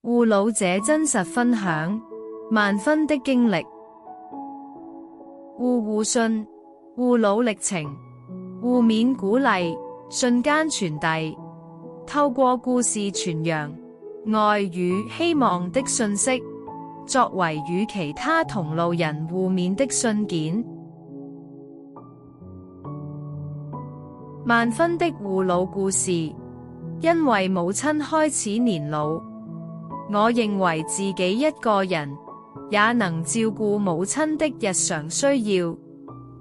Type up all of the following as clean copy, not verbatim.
護老者真實分享，萬分的經歷。護信，護老歷程，互勉鼓勵，瞬間傳遞，透過故事傳揚愛與希望的訊息，作為與其他同路人互勉的信件。萬分的護老故事，因為母親開始年老，我認為自己一個人也能照顧母親的日常需要，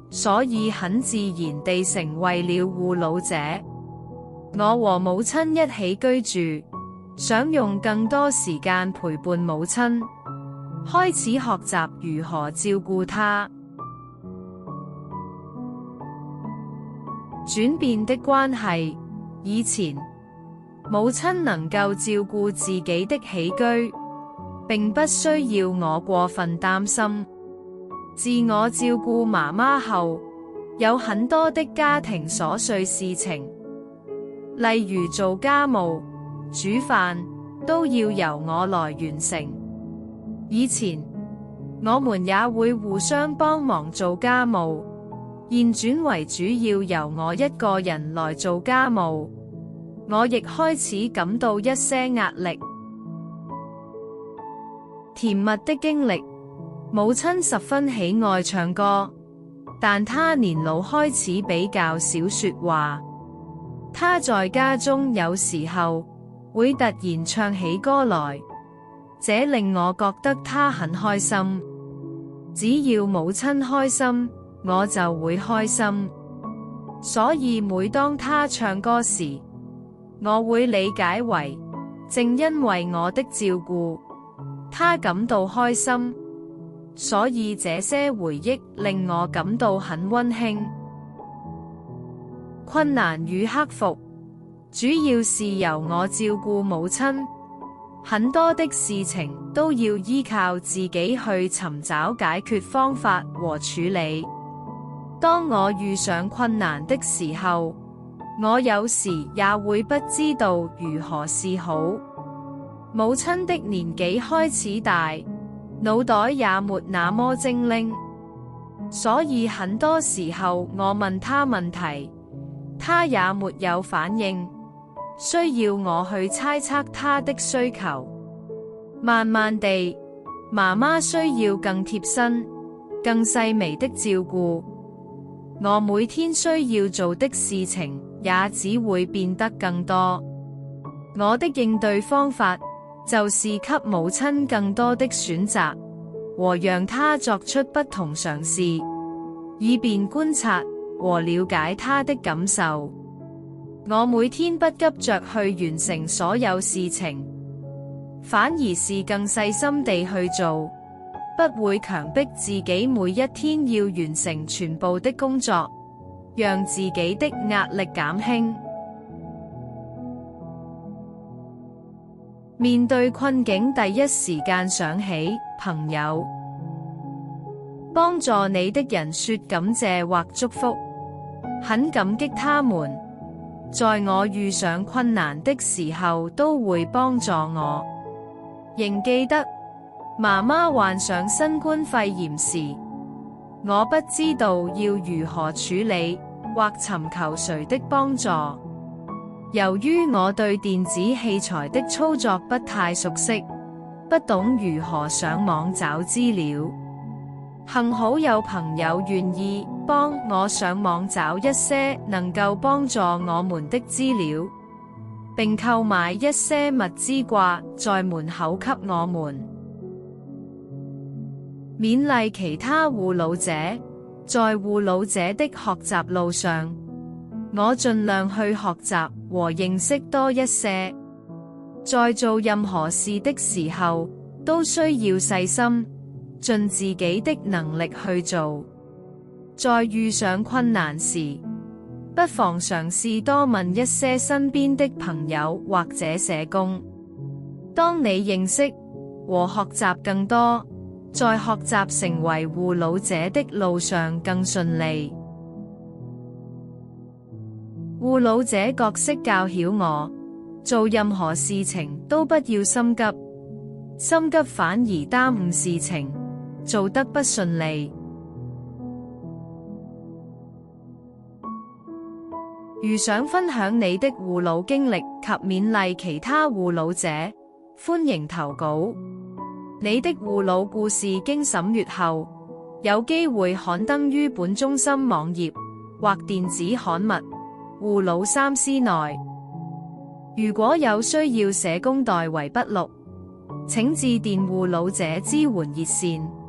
所以很自然地成為了護老者。我和母親一起居住，想用更多時間陪伴母親，開始學習如何照顧她。轉變的關係，以前母親能夠照顧自己的起居，並不需要我過分擔心。自我照顧媽媽後，有很多的家庭瑣碎事情，例如做家務、煮飯，都要由我來完成。以前我們也會互相幫忙做家務，現轉為主要由我一個人來做家務，我亦開始感到一些壓力。甜蜜的經歷，母親十分喜愛唱歌，但她年老開始比較少說話。她在家中有時候會突然唱起歌來，這令我覺得她很開心。只要母親開心，我就會開心。所以每當她唱歌時，我會理解為正因為我的照顧，她感到開心。所以這些回憶令我感到很溫馨。困難與克服，主要是由我照顧母親，很多的事情都要依靠自己去尋找解決方法和處理。當我遇上困難的時候，我有時也會不知道如何是好。母親的年紀開始大，腦袋也沒那麼精靈，所以很多時候我問她問題，她也沒有反應，需要我去猜測她的需求。慢慢地，媽媽需要更貼身、更細微的照顧，我每天需要做的事情也只會變得更多。我的應對方法就是給母親更多的選擇，和讓她作出不同嘗試，以便觀察和了解她的感受。我每天不急着去完成所有事情，反而是更細心地去做，不會強迫自己每一天要完成全部的工作，讓自己的壓力減輕。面對困境，第一時間想起朋友。幫助你的人說感謝或祝福，很感激他們，在我遇上困難的時候都會幫助我。仍記得媽媽患上新冠肺炎時，我不知道要如何處理或尋求誰的幫助。由於我對電子器材的操作不太熟悉，不懂如何上網找資料，幸好有朋友願意幫我上網找一些能夠幫助我們的資料，並購買一些物資掛在門口給我們。勉勵其他護老者，在護老者的學習路上，我盡量去學習和認識多一些。在做任何事的時候，都需要細心，盡自己的能力去做。在遇上困難時，不妨嘗試多問一些身邊的朋友或者社工。當你認識和學習更多，在學習成為護老者的路上更順利。護老者角色教曉我，做任何事情都不要心急，心急反而耽誤事情，做得不順利。如想分享你的護老經歷及勉勵其他護老者，歡迎投稿。你的護老故事經審閱後，有機會刊登於本中心網頁或電子刊物《護老三思》內。如果有需要社工代為筆錄，請致電護老者支援熱線。